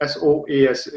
SOAS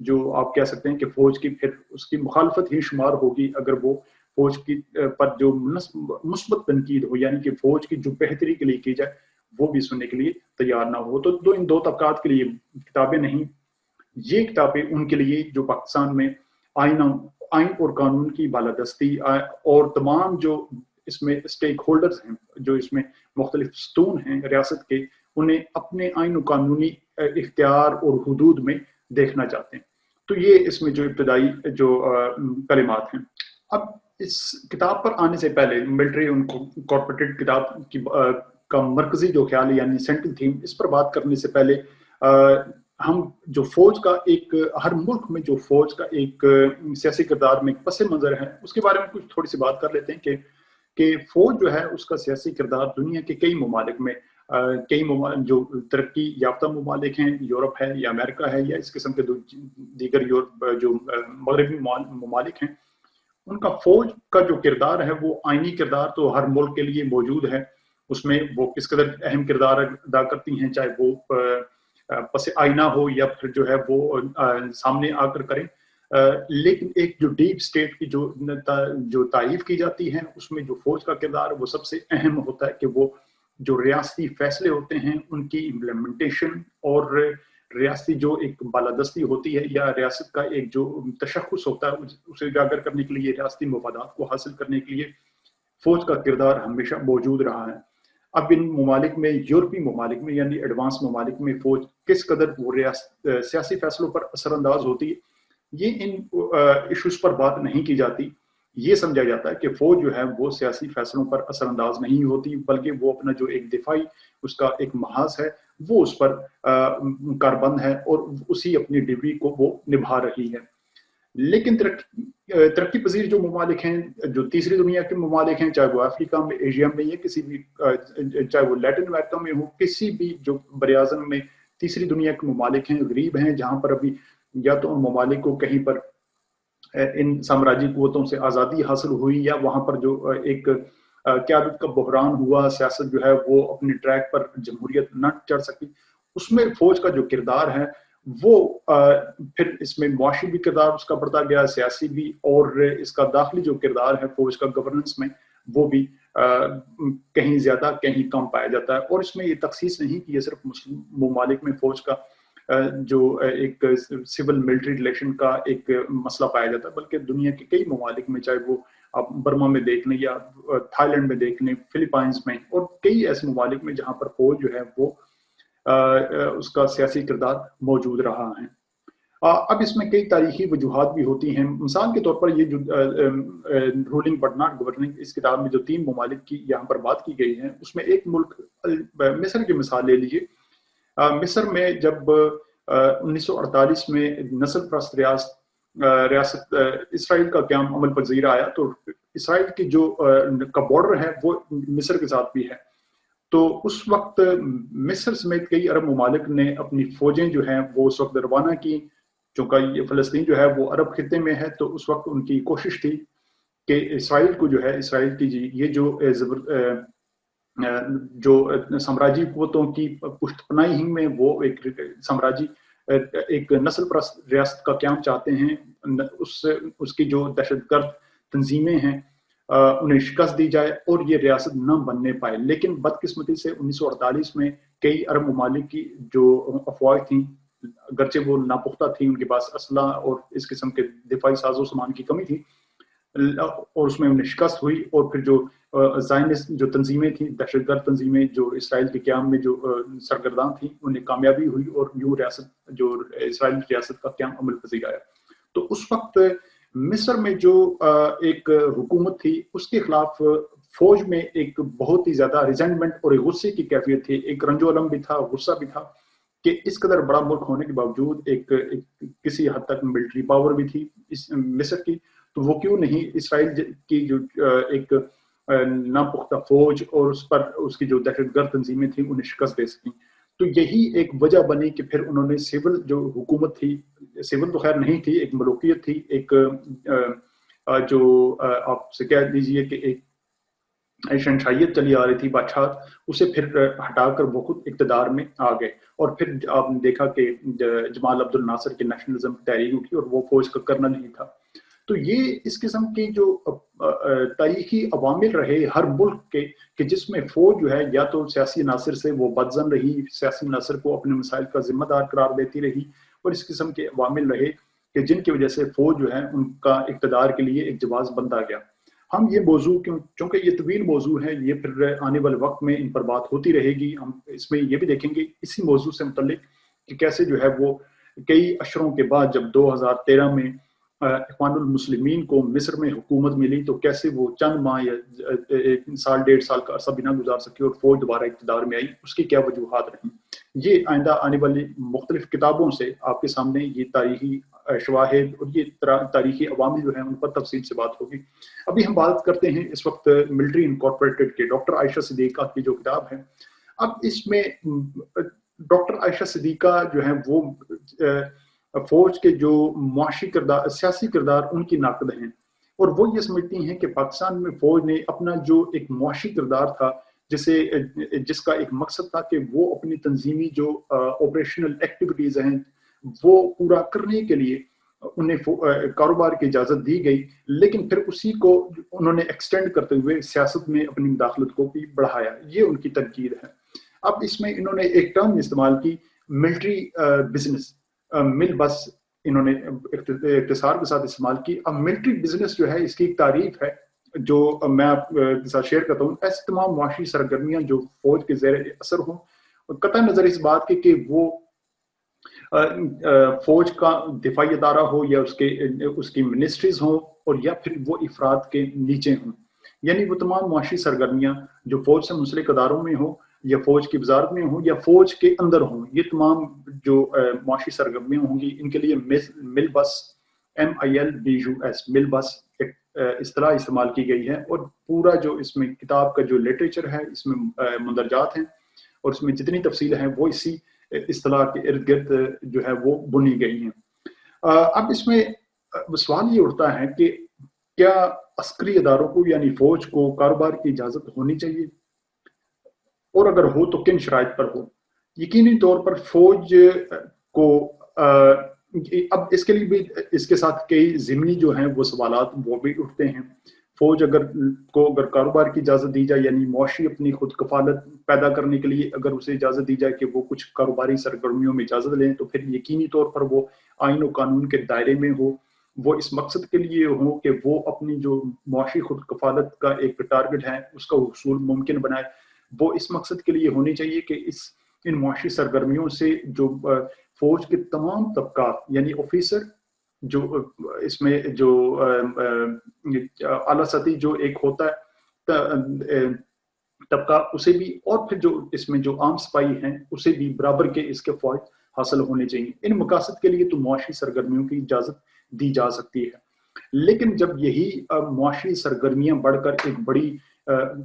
جو آپ کہہ سکتے ہیں کہ فوج کی پھر اس کی مخالفت ہی شمار ہوگی اگر وہ فوج کی پر جو مثبت تنقید ہو، یعنی کہ فوج کی جو بہتری کے لیے کی جائے وہ بھی سننے کے لیے تیار نہ ہو. تو ان دو طبقات کے لیے کتابیں نہیں، یہ کتابیں ان کے لیے جو پاکستان میں آئین اور قانون کی بالادستی اور تمام جو اس میں اسٹیک ہولڈرز ہیں، جو اس میں مختلف ستون ہیں ریاست کے، انہیں اپنے آئین و قانونی اختیار اور حدود میں دیکھنا چاہتے ہیں. تو یہ اس میں جو ابتدائی جو کلمات ہیں. اب اس کتاب پر آنے سے پہلے ملٹری انکارپوریٹڈ کتاب کی کا مرکزی جو خیال ہے یعنی سینٹرل تھیم، اس پر بات کرنے سے پہلے ہم جو فوج کا ایک ہر ملک میں جو فوج کا ایک سیاسی کردار میں پس منظر ہے اس کے بارے میں کچھ تھوڑی سی بات کر لیتے ہیں کہ فوج جو ہے اس کا سیاسی کردار دنیا کے کئی ممالک میں کئی جو ترقی یافتہ ممالک ہیں، یورپ ہے یا امریکہ ہے یا اس قسم کے دیگر یورپ جو مغربی ممالک ہیں، ان کا فوج کا جو کردار ہے وہ آئینی کردار تو ہر ملک کے لیے موجود ہے. اس میں وہ کس قدر اہم کردار ادا کرتی ہیں، چاہے وہ پس آئینہ ہو یا پھر جو ہے وہ سامنے آ کر کریں. لیکن ایک جو ڈیپ اسٹیٹ کی جو تعریف کی جاتی ہے اس میں جو فوج کا کردار وہ سب سے اہم ہوتا ہے کہ وہ جو ریاستی فیصلے ہوتے ہیں ان کی امپلیمنٹیشن اور ریاستی جو ایک بالادستی ہوتی ہے یا ریاست کا ایک جو تشخص ہوتا ہے اسے اجاگر کرنے کے لیے، ریاستی مفادات کو حاصل کرنے کے لیے فوج کا کردار ہمیشہ موجود رہا ہے. اب ان ممالک میں، یورپی ممالک میں یعنی ایڈوانس ممالک میں فوج کس قدر وہ سیاسی فیصلوں پر اثر انداز ہوتی ہے، یہ ان ایشوز پر بات نہیں کی جاتی. یہ سمجھا جاتا ہے کہ فوج جو ہے وہ سیاسی فیصلوں پر اثر انداز نہیں ہوتی، بلکہ وہ اپنا جو ایک دفاعی اس کا ایک محاذ ہے وہ اس پر کاربند ہے اور اسی اپنی ڈیوٹی کو وہ نبھا رہی ہے. لیکن ترقی پذیر جو ممالک ہیں، جو تیسری دنیا کے ممالک ہیں، چاہے وہ افریقہ میں، ایشیا میں یا کسی بھی چاہے وہ لیٹن امریکہ میں ہو، کسی بھی جو براعظم میں تیسری دنیا کے ممالک ہیں، غریب ہیں، جہاں پر ابھی یا تو ان ممالک کو کہیں پر ان سامراجی قوتوں سے آزادی حاصل ہوئی یا وہاں پر جو ایک قیادت کا بحران ہوا، سیاست جو ہے وہ اپنے ٹریک پر جمہوریت نہ چڑھ سکی، اس میں فوج کا جو کردار ہے وہ پھر اس میں معاشی بھی کردار اس کا بڑھتا گیا، سیاسی بھی، اور اس کا داخلی جو کردار ہے فوج کا گورننس میں وہ بھی کہیں زیادہ کہیں کم پایا جاتا ہے. اور اس میں یہ تخصیص نہیں کہ یہ صرف مسلم ممالک میں فوج کا جو ایک سول ملٹری ریلیشن کا ایک مسئلہ پایا جاتا ہے، بلکہ دنیا کے کئی ممالک میں، چاہے وہ آپ برما میں دیکھ لیں یا تھائی لینڈ میں دیکھ لیں، فلپائنز میں، اور کئی ایسے ممالک میں جہاں پر فوج جو ہے وہ اس کا سیاسی کردار موجود رہا ہے. اب اس میں کئی تاریخی وجوہات بھی ہوتی ہیں. مثال کے طور پر یہ جو رولنگ بٹ ناٹ گورننگ، اس کتاب میں جو 3 ممالک کی یہاں پر بات کی گئی ہے اس میں ایک ملک مصر کی مثال لے لیجیے. مصر میں جب 1948 میں نسل پرست ریاست اسرائیل کا قیام عمل پذیر آیا تو اسرائیل کی جو کا بارڈر ہے وہ مصر کے ساتھ بھی ہے. تو اس وقت مصر سمیت کئی عرب ممالک نے اپنی فوجیں جو ہیں وہ اس وقت روانہ کی، چونکہ یہ فلسطین جو ہے وہ عرب خطے میں ہے، تو اس وقت ان کی کوشش تھی کہ اسرائیل کو جو ہے، اسرائیل کی یہ جو سامراجی قوتوں کی پشت پناہی میں وہ ایک سامراجی ایک نسل پرست ریاست کا قیام چاہتے ہیں، اس کی جو دہشت گرد تنظیمیں ہیں انہیں شکست دی جائے اور یہ ریاست نہ بننے پائے. لیکن بدقسمتی سے 1948 میں کئی عرب ممالک کی جو افواج تھیں، اگرچہ وہ ناپختہ تھیں، ان کے پاس اسلحہ اور اس قسم کے دفاعی ساز و سامان کی کمی تھی، اور اس میں انہیں شکست ہوئی. اور پھر جو زائنسٹ جو تنظیمیں تھیں، دہشت گرد تنظیمیں جو اسرائیل کے قیام میں جو سرگرداں تھیں، انہیں کامیابی ہوئی اور یوں ریاست جو اسرائیل ریاست کا قیام عمل پذیر آیا. تو اس وقت مصر میں جو ایک حکومت تھی اس کے خلاف فوج میں ایک بہت ہی زیادہ ریزنٹمنٹ اور غصے کی کیفیت تھی، ایک رنج و علم بھی تھا، غصہ بھی تھا کہ اس قدر بڑا ملک ہونے کے باوجود ایک کسی حد تک ملٹری پاور بھی تھی اس مصر کی، تو وہ کیوں نہیں اسرائیل کی جو ایک ناپختہ فوج اور اس پر اس کی جو دہشت گرد تنظیمیں تھیں انہیں شکست دے سکیں. تو یہی ایک وجہ بنی کہ پھر انہوں نے سول جو حکومت تھی، سول تو خیر نہیں تھی، ایک ملوکیت تھی، ایک جو آپ سے کہہ دیجئے کہ ایک شہنشاہیت چلی آ رہی تھی، بادشاہت، اسے پھر ہٹا کر وہ خود اقتدار میں آ گئے. اور پھر آپ نے دیکھا کہ جمال عبد الناصر کی نیشنلزم تحریک اٹھی اور وہ فوج کا کرنل ہی تھا. تو یہ اس قسم کی جو تاریخی عوامل رہے ہر ملک کے کہ جس میں فوج جو ہے یا تو سیاسی عناصر سے وہ بدزن رہی، سیاسی عناصر کو اپنے مسائل کا ذمہ دار قرار دیتی رہی، اور اس قسم کے عوامل رہے کہ جن کی وجہ سے فوج جو ہے ان کا اقتدار کے لیے ایک جواز بنتا گیا. ہم یہ موضوع چونکہ یہ طویل موضوع ہے، یہ پھر آنے والے وقت میں ان پر بات ہوتی رہے گی. ہم اس میں یہ بھی دیکھیں گے اسی موضوع سے متعلق کہ کیسے جو ہے وہ کئی اشروں کے بعد جب 2013 میں اخوان المسلمین کو مصر میں حکومت ملی تو کیسے وہ چند ماہ یا ایک سال 1.5 سال کا عرصہ بھی نہ گزار سکی اور فوج دوبارہ اقتدار میں آئی، اس کی کیا وجوہات رہیں. یہ آئندہ آنے والی مختلف کتابوں سے آپ کے سامنے یہ تاریخی شواہد اور یہ تاریخی عوامل جو ہیں ان پر تفصیل سے بات ہوگی. ابھی ہم بات کرتے ہیں اس وقت ملٹری انکارپوریٹڈ کے ڈاکٹر عائشہ صدیقہ کی جو کتاب ہے. اب اس میں ڈاکٹر عائشہ صدیقہ جو ہیں وہ فوج کے جو معاشی کردار، سیاسی کردار ان کی ناقد ہیں، اور وہ یہ سمجھتی ہیں کہ پاکستان میں فوج نے اپنا جو ایک معاشی کردار تھا جس کا ایک مقصد تھا کہ وہ اپنی تنظیمی جو آپریشنل ایکٹیویٹیز ہیں وہ پورا کرنے کے لیے انہیں کاروبار کی اجازت دی گئی، لیکن پھر اسی کو انہوں نے ایکسٹینڈ کرتے ہوئے سیاست میں اپنی مداخلت کو بھی بڑھایا. یہ ان کی تنقید ہے. اب اس میں انہوں نے ایک ٹرم استعمال کی، ملٹری بزنس، مل بس انہوں نے اختصار کے ساتھ استعمال کی. اب ملٹری بزنس جو ہے اس کی ایک تعریف ہے جو میں آپ کے ساتھ شیئر کرتا ہوں. ایسی تمام معاشی سرگرمیاں جو فوج کے زیر اثر ہوں، قطع نظر اس بات کے کہ وہ فوج کا دفاعی ادارہ ہو یا اس کی منسٹریز ہوں اور یا پھر وہ افراد کے نیچے ہوں، یعنی وہ تمام معاشی سرگرمیاں جو فوج سے منسلک اداروں میں ہوں یا فوج کی وزارت میں ہوں یا فوج کے اندر ہوں، یہ تمام جو معاشی سرگرمیاں ہوں گی ان کے لیے مل بس MILBUS مل بس ایک اصطلاح استعمال کی گئی ہے. اور پورا جو اس میں کتاب کا جو لٹریچر ہے اس میں مندرجات ہیں اور اس میں جتنی تفصیل ہیں وہ اسی اصطلاح کے ارد گرد جو ہے وہ بنی گئی ہیں. اب اس میں سوال یہ اٹھتا ہے کہ کیا عسکری اداروں کو یعنی فوج کو کاروبار کی اجازت ہونی چاہیے، اور اگر ہو تو کن شرائط پر ہو. یقینی طور پر فوج کو اب اس کے لیے بھی اس کے ساتھ کئی ضمنی جو ہیں وہ سوالات وہ بھی اٹھتے ہیں. فوج اگر کاروبار کی اجازت دی جائے یعنی معاشی اپنی خود کفالت پیدا کرنے کے لیے اگر اسے اجازت دی جائے کہ وہ کچھ کاروباری سرگرمیوں میں اجازت لیں تو پھر یقینی طور پر وہ آئین و قانون کے دائرے میں ہو، وہ اس مقصد کے لیے ہو کہ وہ اپنی جو معاشی خود کفالت کا ایک ٹارگٹ ہے اس کا حصول ممکن بنائے. وہ اس مقصد کے لیے ہونی چاہیے کہ ان معاشی سرگرمیوں سے جو فوج کے تمام طبقات یعنی آفیسر جو اس میں جو اعلیٰ سطحی جو ایک ہوتا ہے طبقہ اسے بھی، اور پھر جو اس میں جو عام سپاہی ہیں اسے بھی برابر کے اس کے فوائد حاصل ہونے چاہیے. ان مقاصد کے لیے تو معاشی سرگرمیوں کی اجازت دی جا سکتی ہے، لیکن جب یہی معاشی سرگرمیاں بڑھ کر ایک بڑی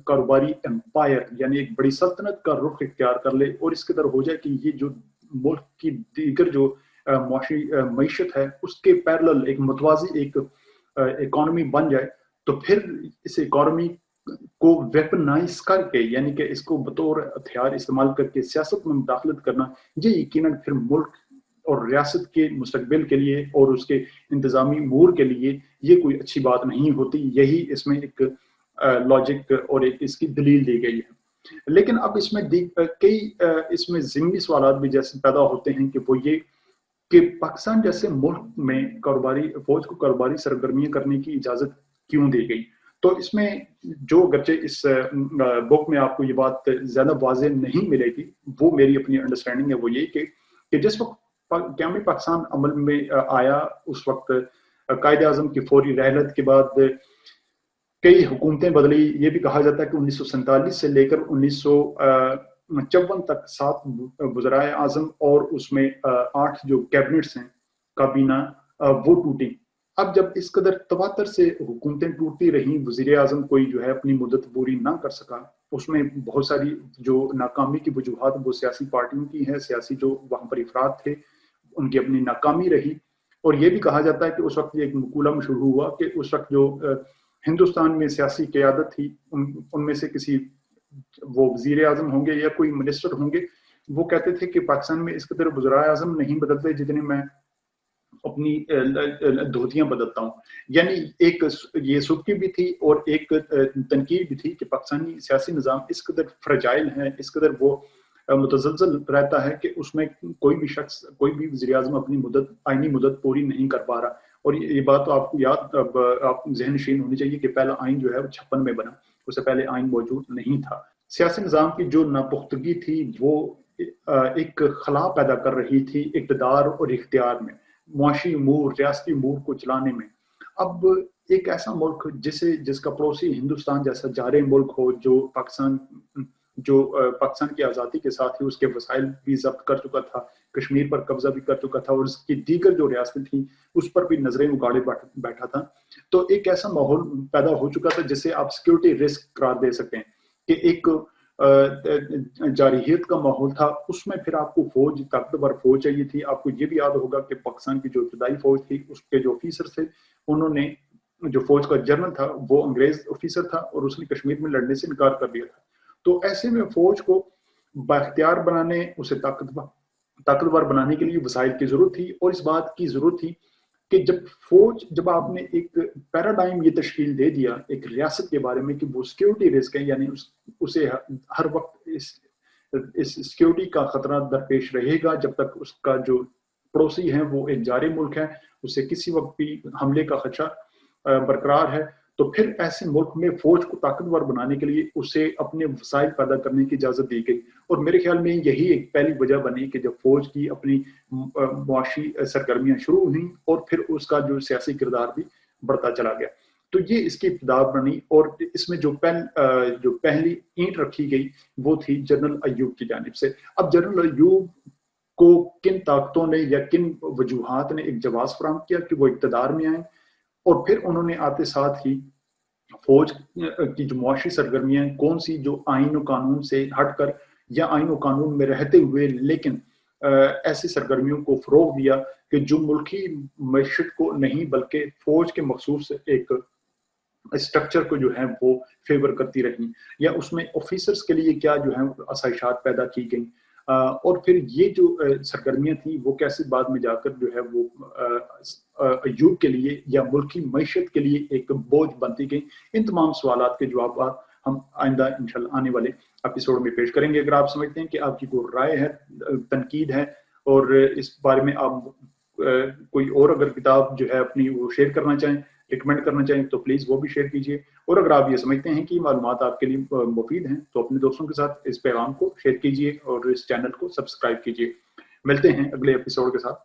کاروباری امپائر یعنی ایک بڑی سلطنت کا رخ اختیار کر لے اور اس کے در ہو جائے کہ یہ جو ملک کی دیگر جو معاشی معیشت ہے اس کے پیرلل ایک متوازی ایک اکانومی بن جائے، تو پھر اس اکانومی کو ویپنائز کر کے یعنی کہ اس کو بطور ہتھیار استعمال کر کے سیاست میں مداخلت کرنا، یہ یقیناً پھر ملک اور ریاست کے مستقبل کے لیے اور اس کے انتظامی امور کے لیے یہ کوئی اچھی بات نہیں ہوتی. یہی اس میں ایک لاجک اور ایک اس کی دلیل دی گئی ہے. لیکن اب اس میں کئی اس میں ضمنی سوالات بھی جیسے پیدا ہوتے ہیں کہ وہ یہ کہ پاکستان جیسے ملک میں فوج کو کاروباری سرگرمیاں کرنے کی اجازت کیوں دی گئی. تو اس میں جو اگرچہ اس بک میں آپ کو یہ بات زیادہ واضح نہیں ملے گی، وہ میری اپنی انڈرسٹینڈنگ ہے، وہ یہ کہ جس وقت قیام پاکستان عمل میں آیا اس وقت قائد اعظم کی فوری رحلت کے بعد کئی حکومتیں بدلی. یہ بھی کہا جاتا ہے کہ 1947 سے لے کر 1954 تک 7 وزرائے اعظم اور اس میں 8 جو کیبنٹس ہیں کابینہ وہ ٹوٹی. اب جب اس قدر تواتر سے حکومتیں ٹوٹتی رہیں، وزیر اعظم کوئی جو ہے اپنی مدت پوری نہ کر سکا، اس میں بہت ساری جو ناکامی کی وجوہات وہ سیاسی پارٹیوں کی ہیں، سیاسی جو وہاں پر افراد تھے ان کی اپنی ناکامی رہی. اور یہ بھی کہا جاتا ہے کہ اس وقت ایک مقولہ مشہور ہوا کہ اس وقت جو ہندوستان میں سیاسی قیادت تھی، ان میں سے کسی وہ وزیر اعظم ہوں گے یا کوئی منسٹر ہوں گے، وہ کہتے تھے کہ پاکستان میں اس قدر وزراء اعظم نہیں بدلتے جتنے میں اپنی دھوتیاں بدلتا ہوں. یعنی ایک یہ سبکی بھی تھی اور ایک تنقید بھی تھی کہ پاکستانی سیاسی نظام اس قدر فرجائل ہے، اس قدر وہ متزلزل رہتا ہے کہ اس میں کوئی بھی شخص، کوئی بھی وزیر اعظم اپنی آئینی مدت پوری نہیں کر پا رہا. اور یہ بات تو آپ کو یاد آپ ذہن نشین ہونی چاہیے کہ پہلا آئین جو ہے وہ 56 میں بنا، اس سے پہلے آئین موجود نہیں تھا. سیاسی نظام کی جو ناپختگی تھی وہ ایک خلا پیدا کر رہی تھی اقتدار اور اختیار میں، معاشی امور، ریاستی امور کو چلانے میں. اب ایک ایسا ملک جس کا پڑوسی ہندوستان جیسا جارح ملک ہو، جو پاکستان کی آزادی کے ساتھ ہی اس کے وسائل بھی ضبط کر چکا تھا، کشمیر پر قبضہ بھی کر چکا تھا اور اس کی دیگر جو ریاستیں تھیں اس پر بھی نظریں اگاڑے بیٹھا تھا، تو ایک ایسا ماحول پیدا ہو چکا تھا جسے آپ سیکورٹی رسک قرار دے سکتے ہیں کہ ایک جارحیت کا ماحول تھا. اس میں پھر آپ کو فوج، طاقتور فوج چاہیے تھی. آپ کو یہ بھی یاد ہوگا کہ پاکستان کی جو ابتدائی فوج تھی اس کے جو آفیسر تھے، انہوں نے، جو فوج کا جنرل تھا وہ انگریز آفیسر تھا اور اس نے کشمیر میں لڑنے سے انکار کر دیا تھا. تو ایسے میں فوج کو بااختیار بنانے، اسے طاقتور بنانے کے لیے وسائل کی ضرورت تھی، اور اس بات کی ضرورت تھی کہ جب آپ نے ایک پیراڈائم یہ تشکیل دے دیا ایک ریاست کے بارے میں کہ وہ سیکیورٹی رسک ہے، یعنی اسے ہر وقت اس سیکیورٹی کا خطرہ درپیش رہے گا جب تک اس کا جو پڑوسی ہے وہ ایک جارح ملک ہے، اسے کسی وقت بھی حملے کا خدشہ برقرار ہے. تو پھر ایسے ملک میں فوج کو طاقتور بنانے کے لیے اسے اپنے وسائل پیدا کرنے کی اجازت دی گئی. اور میرے خیال میں یہی ایک پہلی وجہ بنی کہ جب فوج کی اپنی معاشی سرگرمیاں شروع ہوئیں اور پھر اس کا جو سیاسی کردار بھی بڑھتا چلا گیا. تو یہ اس کی ابتدا بنی، اور اس میں جو پہلی اینٹ رکھی گئی وہ تھی جنرل ایوب کی جانب سے. اب جنرل ایوب کو کن طاقتوں نے یا کن وجوہات نے ایک جواز فراہم کیا کہ وہ اقتدار میں آئیں، اور پھر انہوں نے آتے ساتھ ہی فوج کی جو معاشی سرگرمیاں ہیں، کون سی جو آئین و قانون سے ہٹ کر یا آئین و قانون میں رہتے ہوئے لیکن ایسی سرگرمیوں کو فروغ دیا کہ جو ملکی معیشت کو نہیں بلکہ فوج کے مخصوص ایک اسٹرکچر کو جو ہے وہ فیور کرتی رہی، یا اس میں آفیسرز کے لیے کیا جو ہے آسائشات پیدا کی گئیں. اور پھر یہ جو سرگرمیاں تھیں وہ کیسے بعد میں جا کر جو ہے وہ ایوب کے لیے یا ملکی معیشت کے لیے ایک بوجھ بنتی گئی. ان تمام سوالات کے جوابات ہم آئندہ انشاءاللہ آنے والے ایپیسوڈ میں پیش کریں گے. اگر آپ سمجھتے ہیں کہ آپ کی کوئی رائے ہے، تنقید ہے، اور اس بارے میں آپ کوئی اور اگر کتاب جو ہے اپنی وہ شیئر کرنا چاہیں، ریکمینڈ کرنا چاہیں، تو پلیز وہ بھی شیئر کیجیے. اور اگر آپ یہ سمجھتے ہیں کہ معلومات آپ کے لیے مفید ہیں تو اپنے دوستوں کے ساتھ اس پیغام کو شیئر کیجیے اور اس چینل کو سبسکرائب کیجیے. ملتے ہیں اگلے ایپیسوڈ کے ساتھ.